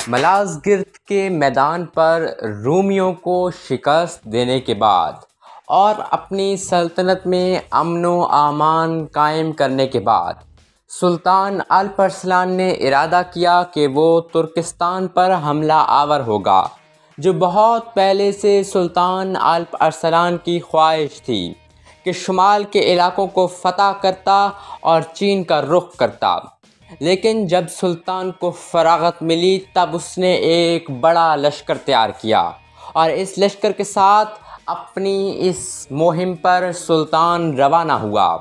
مالازگرد کے میدان پر رومیوں کو شکست دینے کے بعد اور اپنی سلطنت میں امن و امان قائم کرنے کے بعد سلطان الپ ارسلان نے ارادہ کیا کہ وہ ترکستان پر حملہ آور ہوگا، جو بہت پہلے سے سلطان الپ ارسلان کی خواہش تھی کہ شمال کے علاقوں کو فتح کرتا اور چین کا رخ کرتا۔ لیکن جب سلطان کو فراغت ملی تب اس نے ایک بڑا لشکر تیار کیا اور اس لشکر کے ساتھ اپنی اس مہم پر سلطان روانہ ہوا۔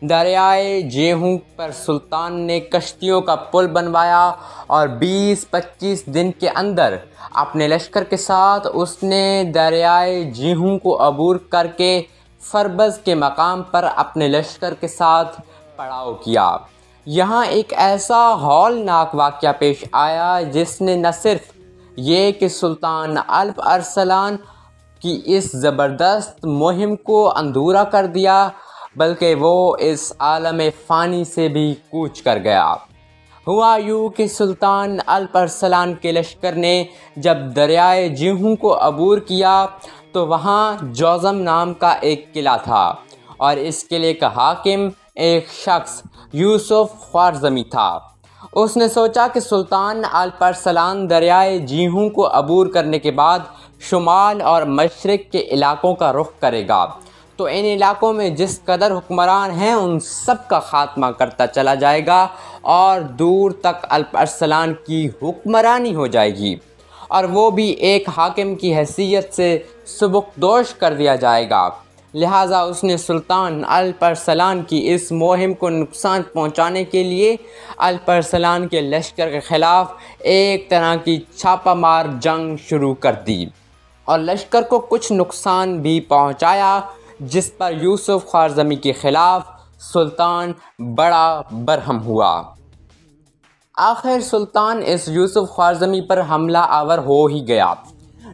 دریائے جیہوں پر سلطان نے کشتیوں کا پل بنوایا اور 20-25 دن کے اندر اپنے لشکر کے ساتھ اس نے دریائے جیہوں کو عبور کر کے فربز کے مقام پر اپنے لشکر کے ساتھ پڑاؤ کیا۔ یہاں ایک ایسا ہولناک واقعہ پیش آیا جس نے نہ صرف یہ کہ سلطان الپ ارسلان کی اس زبردست مہم کو ادھورا کر دیا، بلکہ وہ اس عالم فانی سے بھی کوچ کر گیا۔ ہوا یوں کہ سلطان الپ ارسلان کے لشکر نے جب دریائے جیہوں کو عبور کیا تو وہاں جوزم نام کا ایک قلعہ تھا اور اس قلعے کا حاکم ایک شخص یوسف خوارزمی تھا۔ اس نے سوچا کہ سلطان الپ ارسلان دریائے جیہوں کو عبور کرنے کے بعد شمال اور مشرق کے علاقوں کا رخ کرے گا تو ان علاقوں میں جس قدر حکمران ہیں ان سب کا خاتمہ کرتا چلا جائے گا اور دور تک الپ ارسلان کی حکمرانی ہو جائے گی اور وہ بھی ایک حاکم کی حیثیت سے سبکدوش کر دیا جائے گا۔ لہٰذا اس نے سلطان الپ ارسلان کی اس مہم کو نقصان پہنچانے کے لیے الپ ارسلان کے لشکر کے خلاف ایک طرح کی چھاپہ مار جنگ شروع کر دی اور لشکر کو کچھ نقصان بھی پہنچایا، جس پر یوسف خوارزمی کے خلاف سلطان بڑا برہم ہوا۔ آخر سلطان اس یوسف خوارزمی پر حملہ آور ہو ہی گیا۔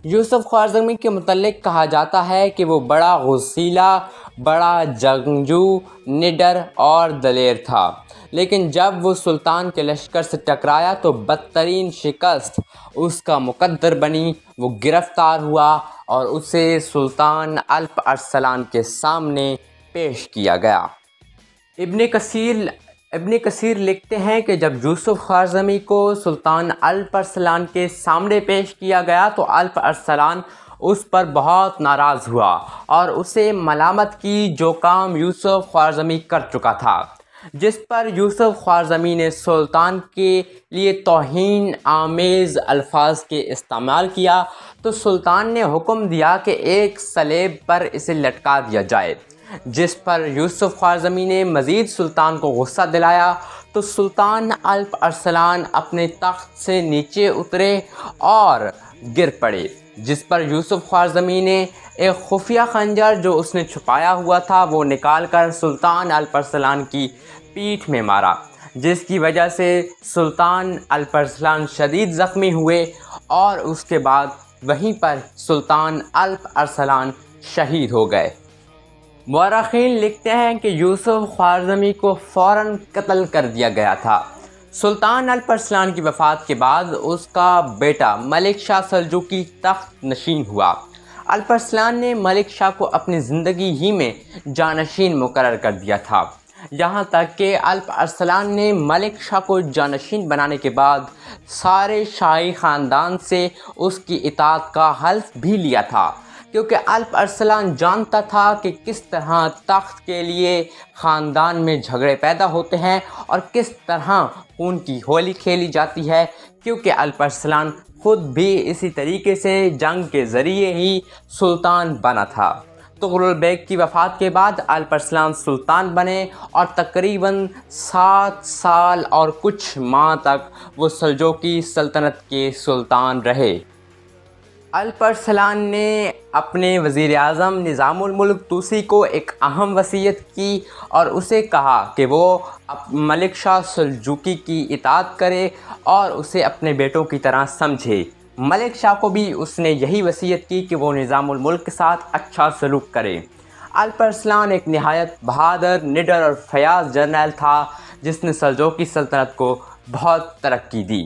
یوسف خوارزمی کے متعلق کہا جاتا ہے کہ وہ بڑا غصیلا، بڑا جنگجو، نڈر اور دلیر تھا، لیکن جب وہ سلطان کے لشکر سے ٹکرایا تو بدترین شکست اس کا مقدر بنی۔ وہ گرفتار ہوا اور اسے سلطان الپ ارسلان کے سامنے پیش کیا گیا۔ ابن کثیر لکھتے ہیں کہ جب یوسف خوارزمی کو سلطان الپ ارسلان کے سامنے پیش کیا گیا تو الپ ارسلان اس پر بہت ناراض ہوا اور اسے ملامت کی جو کام یوسف خوارزمی کر چکا تھا، جس پر یوسف خوارزمی نے سلطان کے لیے توہین آمیز الفاظ کے استعمال کیا تو سلطان نے حکم دیا کہ ایک سلیب پر اسے لٹکا دیا جائے، جس پر یوسف خوارزمی نے مزید سلطان کو غصہ دلایا تو سلطان الپ ارسلان اپنے تخت سے نیچے اترے اور گر پڑے، جس پر یوسف خوارزمی نے ایک خفیہ خنجر جو اس نے چھپایا ہوا تھا وہ نکال کر سلطان الپ ارسلان کی پیٹھ میں مارا، جس کی وجہ سے سلطان الپ ارسلان شدید زخمی ہوئے اور اس کے بعد وہیں پر سلطان الپ ارسلان شہید ہو گئے۔ مورخین لکھتے ہیں کہ یوسف خوارزمی کو فوراً قتل کر دیا گیا تھا۔ سلطان الپ ارسلان کی وفات کے بعد اس کا بیٹا ملک شاہ سلجوقی تخت نشین ہوا۔ الپ ارسلان نے ملک شاہ کو اپنی زندگی ہی میں جانشین مقرر کر دیا تھا، یہاں تک کہ الپ ارسلان نے ملک شاہ کو جانشین بنانے کے بعد سارے شاہی خاندان سے اس کی اطاعت کا حلف بھی لیا تھا، کیونکہ الپ ارسلان جانتا تھا کہ کس طرح تخت کے لیے خاندان میں جھگڑے پیدا ہوتے ہیں اور کس طرح خون کی ہولی کھیلی جاتی ہے، کیونکہ الپ ارسلان خود بھی اسی طریقے سے جنگ کے ذریعے ہی سلطان بنا تھا۔ طغرل بیگ کی وفات کے بعد الپ ارسلان سلطان بنے اور تقریباً 7 سال اور کچھ ماہ تک وہ سلجوقی سلطنت کے سلطان رہے۔ الپ ارسلان نے اپنے وزیر اعظم نظام الملک طوسی کو ایک اہم وصیت کی اور اسے کہا کہ وہ ملک شاہ سلجوقی کی اطاعت کرے اور اسے اپنے بیٹوں کی طرح سمجھے۔ ملک شاہ کو بھی اس نے یہی وصیت کی کہ وہ نظام الملک کے ساتھ اچھا سلوک کرے۔ الپ ارسلان ایک نہایت بہادر، نڈر اور فیاض جرنیل تھا جس نے سلجوقی سلطنت کو بہت ترقی دی۔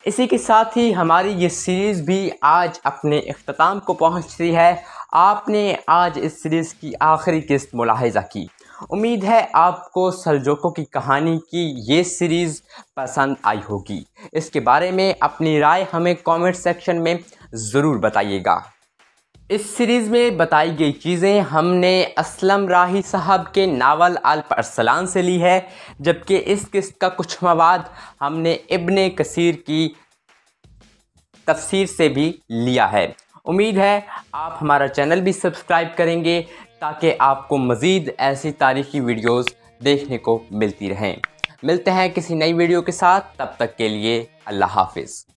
اسی کے ساتھ ہی ہماری یہ سیریز بھی آج اپنے اختتام کو پہنچتی ہے۔ آپ نے آج اس سیریز کی آخری قسط ملاحظہ کی۔ امید ہے آپ کو سلجوقوں کی کہانی کی یہ سیریز پسند آئی ہوگی۔ اس کے بارے میں اپنی رائے ہمیں کامنٹ سیکشن میں ضرور بتائیے گا۔ اس سیریز میں بتائی گئی چیزیں ہم نے اسلم راہی صاحب کے ناول الپ ارسلان سے لی ہے، جبکہ اس قسط کا کچھ مواد ہم نے ابن کثیر کی تفسیر سے بھی لیا ہے۔ امید ہے آپ ہمارا چینل بھی سبسکرائب کریں گے تاکہ آپ کو مزید ایسی تاریخی ویڈیوز دیکھنے کو ملتی رہیں۔ ملتے ہیں کسی نئی ویڈیو کے ساتھ، تب تک کے لیے اللہ حافظ۔